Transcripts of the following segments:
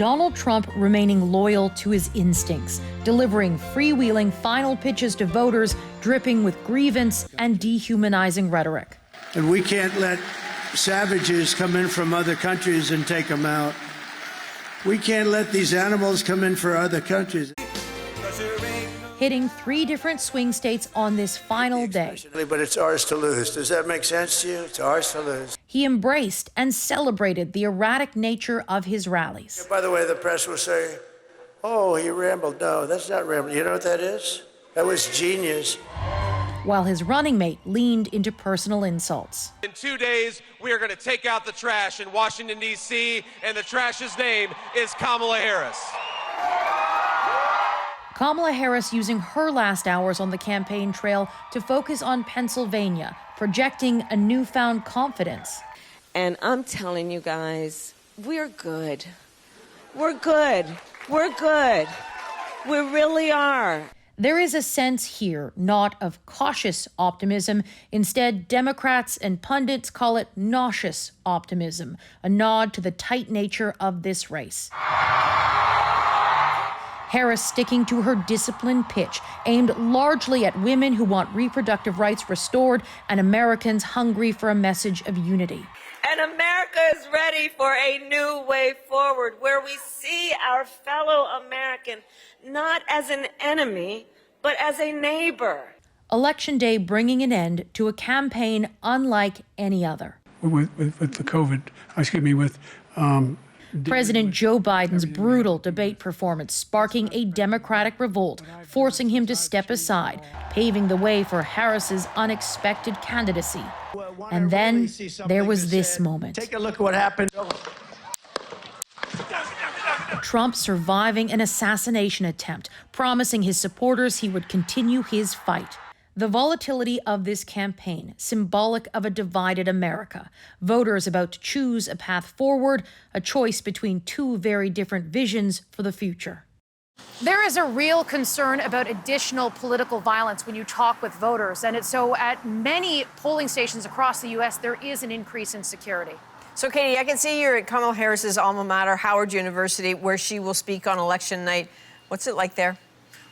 Donald Trump remaining loyal to his instincts, delivering freewheeling final pitches to voters dripping with grievance and dehumanizing rhetoric. And we can't let savages come in from other countries and take them out. We can't let these animals come in for other countries. Hitting 3 different swing states on this final day. But it's ours to lose. Does that make sense to you? It's ours to lose. He embraced and celebrated the erratic nature of his rallies. By the way, the press will say, oh, he rambled. No, that's not rambling. You know what that is? That was genius. While his running mate leaned into personal insults. In 2 days, we are going to take out the trash in Washington, D.C., and the trash's name is Kamala Harris. Kamala Harris using her last hours on the campaign trail to focus on Pennsylvania, projecting a newfound confidence. And I'm telling you guys, we're good. We're good. We're good. We really are. There is a sense here not of cautious optimism. Instead, Democrats and pundits call it nauseous optimism, a nod to the tight nature of this race. Harris sticking to her disciplined pitch, aimed largely at women who want reproductive rights restored and Americans hungry for a message of unity. And America is ready for a new way forward where we see our fellow American not as an enemy, but as a neighbor. Election day bringing an end to a campaign unlike any other. With the COVID, with President Joe Biden's brutal debate performance sparking a Democratic revolt, forcing him to step aside, paving the way for Harris's unexpected candidacy. And then there was this moment. Take a look at what happened. Trump surviving an assassination attempt, promising his supporters he would continue his fight. The volatility of this campaign, symbolic of a divided America. Voters about to choose a path forward, a choice between 2 very different visions for the future. There is a real concern about additional political violence when you talk with voters, and so at many polling stations across the U.S., there is an increase in security. So, Katie, I can see you're at Kamala Harris's alma mater, Howard University, where she will speak on election night. What's it like there?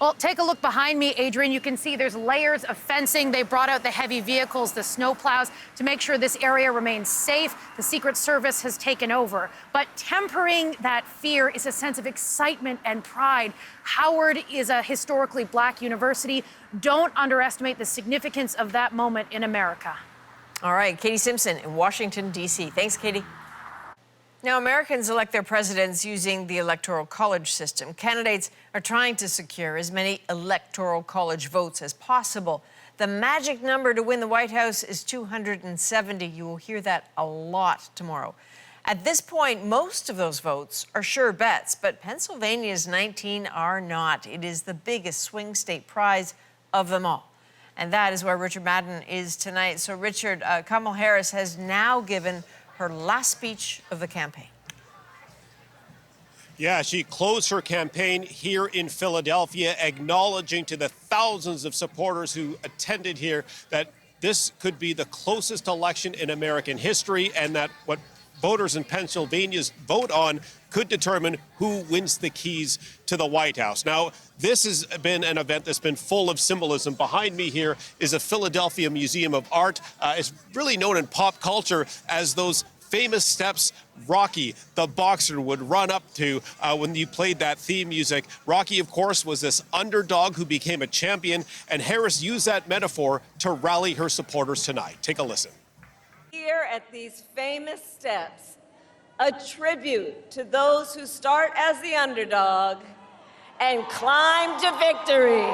Well, take a look behind me, Adrienne. You can see there's layers of fencing. They brought out the heavy vehicles, the snowplows, to make sure this area remains safe. The Secret Service has taken over. But tempering that fear is a sense of excitement and pride. Howard is a historically Black university. Don't underestimate the significance of that moment in America. All right, Katie Simpson in Washington, D.C. Thanks, Katie. Now, Americans elect their presidents using the electoral college system. Candidates are trying to secure as many electoral college votes as possible. The magic number to win the White House is 270. You will hear that a lot tomorrow. At this point, most of those votes are sure bets, but Pennsylvania's 19 are not. It is the biggest swing state prize of them all. And that is where Richard Madden is tonight. So, Richard, Kamala Harris has now given her last speech of the campaign. Yeah, she closed her campaign here in Philadelphia, acknowledging to the thousands of supporters who attended here that this could be the closest election in American history and that what voters in Pennsylvania's vote on could determine who wins the keys to the White House. Now, this has been an event that's been full of symbolism. Behind me here is a Philadelphia Museum of Art. It's really known in pop culture as those famous steps Rocky, the boxer, would run up to when you played that theme music. Rocky, of course, was this underdog who became a champion, and Harris used that metaphor to rally her supporters tonight. Take a listen. Here at these famous steps, a tribute to those who start as the underdog and climb to victory.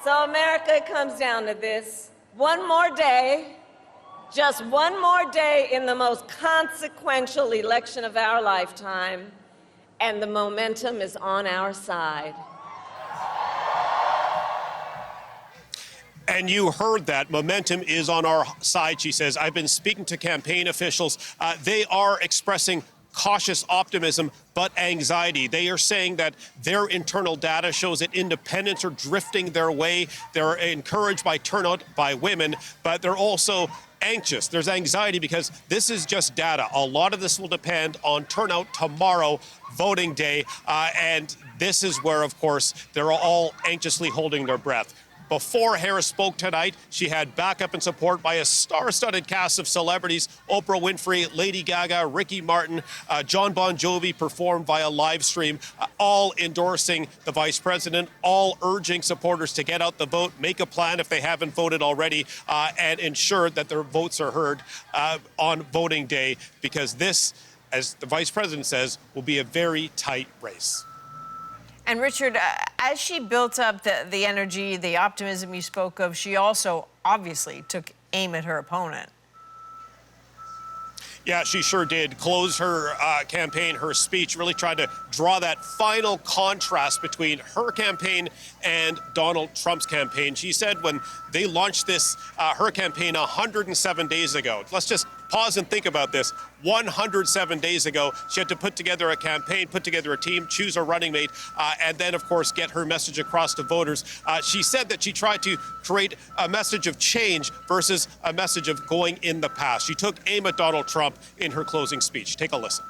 So, America, it comes down to this. One more day, just one more day in the most consequential election of our lifetime, and the momentum is on our side. And you heard that. Momentum is on our side, she says. I've been speaking to campaign officials. They are expressing cautious optimism, but anxiety. They are saying that their internal data shows that independents are drifting their way. They're encouraged by turnout by women, but they're also anxious. There's anxiety because this is just data. A lot of this will depend on turnout tomorrow, voting day. And this is where, of course, they're all anxiously holding their breath. Before Harris spoke tonight, she had backup and support by a star-studded cast of celebrities: Oprah Winfrey, Lady Gaga, Ricky Martin, John Bon Jovi performed via live stream, all endorsing the vice president, all urging supporters to get out the vote, make a plan if they haven't voted already, and ensure that their votes are heard on voting day, because this, as the vice president says, will be a very tight race. And Richard, as she built up the energy, the optimism you spoke of, she also obviously took aim at her opponent. Yeah, she sure did. Close her campaign, her speech, really trying to draw that final contrast between her campaign and Donald Trump's campaign. She said when they launched this, her campaign 107 days ago. Let's just pause and think about this. 107 days ago, she had to put together a campaign, put together a team, choose a running mate, and then, of course, get her message across to voters. She said that she tried to create a message of change versus a message of going in the past. She took aim at Donald Trump in her closing speech. Take a listen.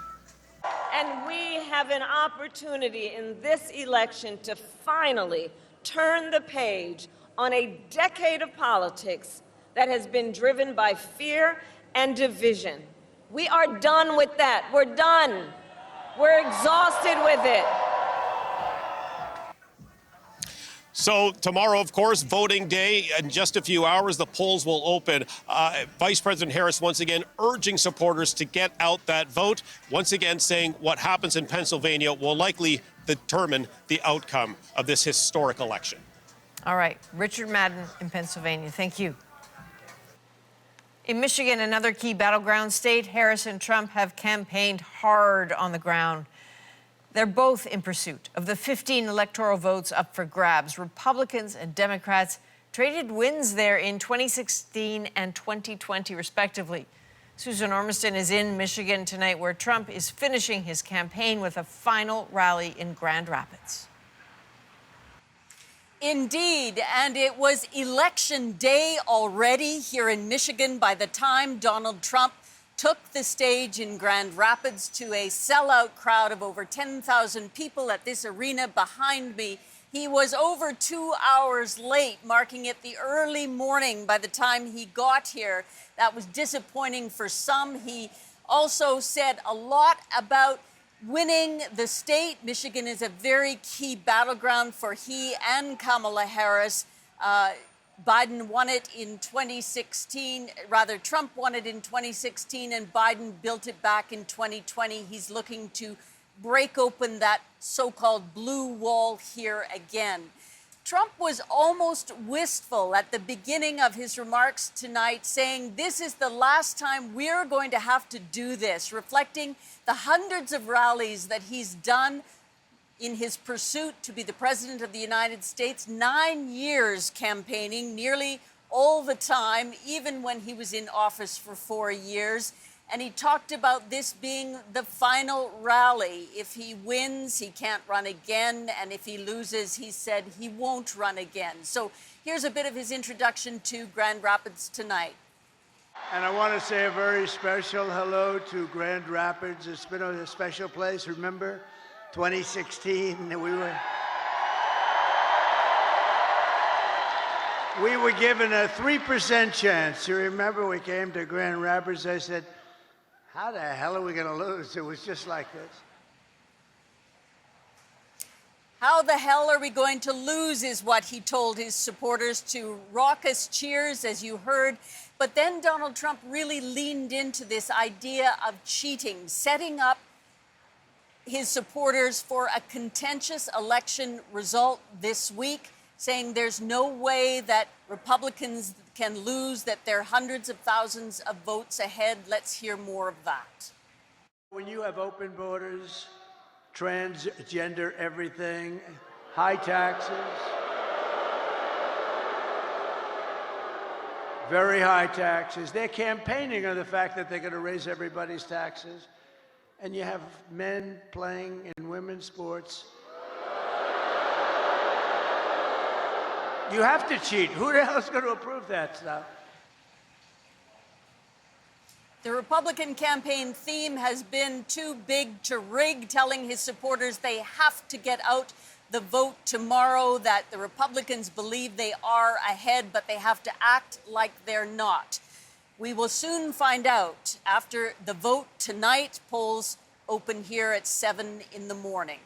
And we have an opportunity in this election to finally turn the page on a decade of politics that has been driven by fear and division. We are done with that. We're done. We're exhausted with it. So tomorrow, of course, voting day. In just a few hours, the polls will open. Vice President Harris once again urging supporters to get out that vote. Once again saying what happens in Pennsylvania will likely determine the outcome of this historic election. All right, Richard Madden in Pennsylvania. Thank you. In Michigan, another key battleground state, Harris and Trump have campaigned hard on the ground. They're both in pursuit of the 15 electoral votes up for grabs. Republicans and Democrats traded wins there in 2016 and 2020, respectively. Susan Ormiston is in Michigan tonight, where Trump is finishing his campaign with a final rally in Grand Rapids. Indeed, and it was election day already here in Michigan by the time Donald Trump took the stage in Grand Rapids to a sellout crowd of over 10,000 people at this arena behind me. He was over 2 hours late, marking it the early morning by the time he got here. That was disappointing for some. He also said a lot about winning the state. Michigan is a very key battleground for he and Kamala Harris. Biden won it in 2016. Rather, Trump won it in 2016, and Biden built it back in 2020. He's looking to break open that so-called blue wall here again. Trump was almost wistful at the beginning of his remarks tonight, saying this is the last time we're going to have to do this, reflecting the hundreds of rallies that he's done in his pursuit to be the president of the United States. 9 years campaigning, nearly all the time, even when he was in office for 4 years. And he talked about this being the final rally. If he wins, he can't run again. And if he loses, he said he won't run again. So here's a bit of his introduction to Grand Rapids tonight. And I want to say a very special hello to Grand Rapids. It's been a special place. Remember, 2016, we were given a 3% chance. You remember we came to Grand Rapids, I said, how the hell are we going to lose? It was just like this. How the hell are we going to lose is what he told his supporters, to raucous cheers, as you heard. But then Donald Trump really leaned into this idea of cheating, setting up his supporters for a contentious election result this week, saying there's no way that Republicans can lose, that they're hundreds of thousands of votes ahead. Let's hear more of that. When you have open borders, transgender everything, high taxes, very high taxes, they're campaigning on the fact that they're going to raise everybody's taxes. And you have men playing in women's sports. You have to cheat. Who the hell is going to approve that stuff? The Republican campaign theme has been too big to rig, telling his supporters they have to get out the vote tomorrow, that the Republicans believe they are ahead, but they have to act like they're not. We will soon find out after the vote tonight. Polls open here at 7 in the morning.